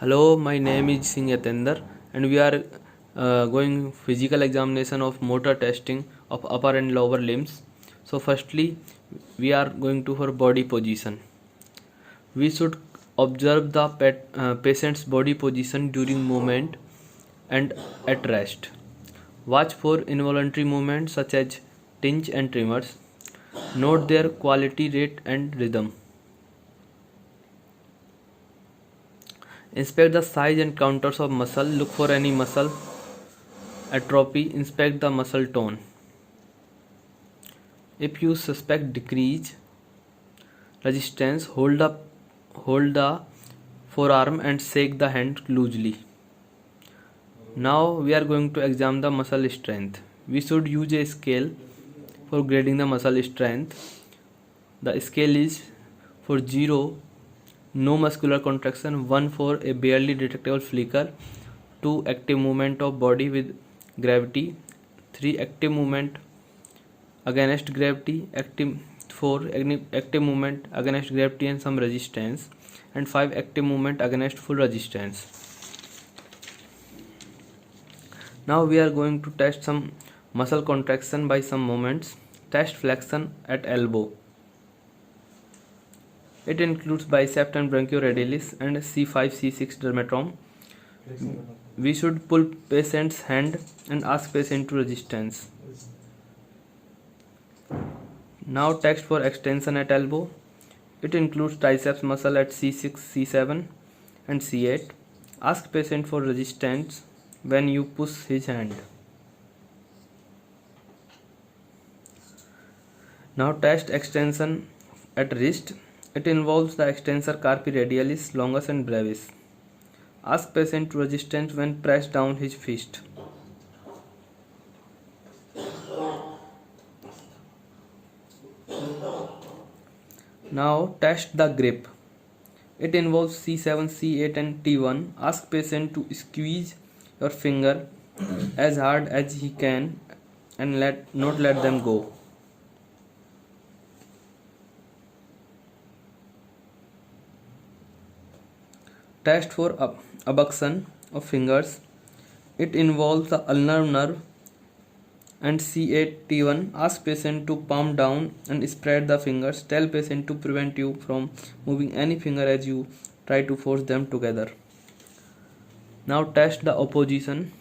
Hello, my name is Singh Yatender and we are going physical examination of motor testing of upper and lower limbs. So firstly, we are going to for body position. We should observe the patient's body position during movement and at rest. Watch for involuntary movements such as tinge and tremors. Note their quality, rate and rhythm. Inspect the size and contours of muscle. Look for any muscle atrophy. Inspect the muscle tone. If you suspect decrease resistance, hold the forearm and shake the hand loosely. Now we are going to examine the muscle strength. We should use a scale for grading the muscle strength. The scale is for 0 no muscular contraction, 1 for a barely detectable flicker, 2 active movement of body with gravity, 3 active movement against gravity, 4 active movement against gravity and some resistance, and 5 active movement against full resistance. Now we are going to test some muscle contraction by some movements. Test flexion at elbow. It includes bicep and brachioradialis and C5-C6 dermatome. We should pull patient's hand and ask patient to resistance. Now test for extension at elbow. It includes triceps muscle at C6, C7 and C8. Ask patient for resistance when you push his hand. Now test extension at wrist. It involves the extensor carpi radialis, longus and brevis. Ask patient to resistance when press down his fist. Now test the grip. It involves C7, C8 and T1. Ask patient to squeeze your finger as hard as he can and not let them go. Test for abduction of fingers. It involves the ulnar nerve and C8-T1. Ask patient to palm down and spread the fingers. Tell patient to prevent you from moving any finger as you try to force them together. Now test the opposition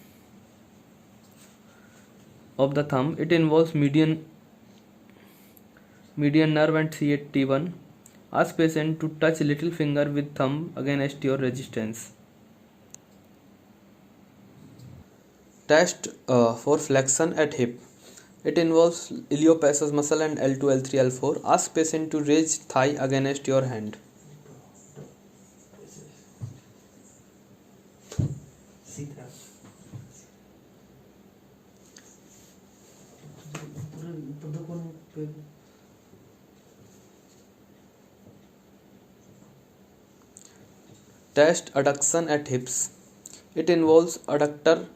of the thumb. It involves median nerve and C8-T1. Ask patient to touch little finger with thumb against your resistance. Test for flexion at hip. It involves iliopsoas muscle and L2, L3, L4. Ask patient to raise thigh against your hand. Test adduction at hips. It involves adductor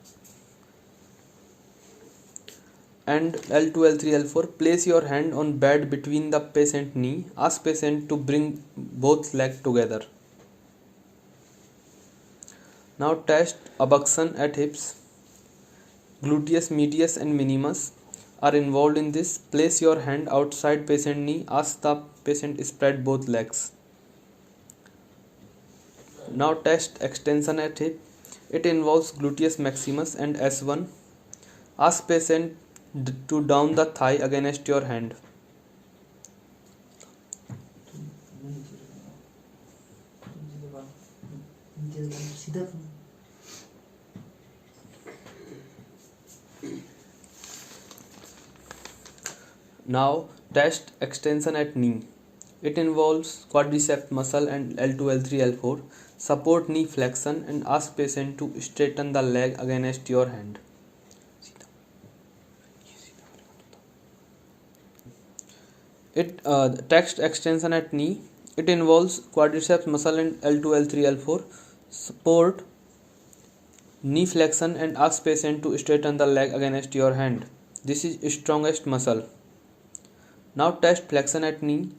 and L2, L3, L4. Place your hand on bed between the patient knee. Ask patient to bring both legs together. Now test abduction at hips. Gluteus medius and minimus are involved in this. Place your hand outside patient knee. Ask the patient spread both legs. Now test extension at hip. It involves gluteus maximus and S1. Ask patient to down the thigh against your hand. Now test extension at knee. It involves quadriceps muscle and L2, L3, L4. Support knee flexion and ask patient to straighten the leg against your hand. Test extension at knee. It involves quadriceps muscle and L2, L3, L4. Support knee flexion and ask patient to straighten the leg against your hand. This is strongest muscle. Now test flexion at knee.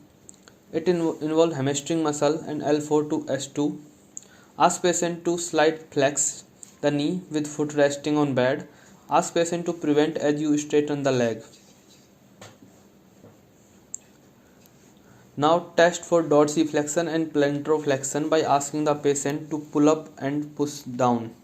It involves hamstring muscle and L4 to S2. Ask patient to slight flex the knee with foot resting on bed. Ask patient to prevent as you straighten the leg. Now test for dorsiflexion and plantarflexion by asking the patient to pull up and push down.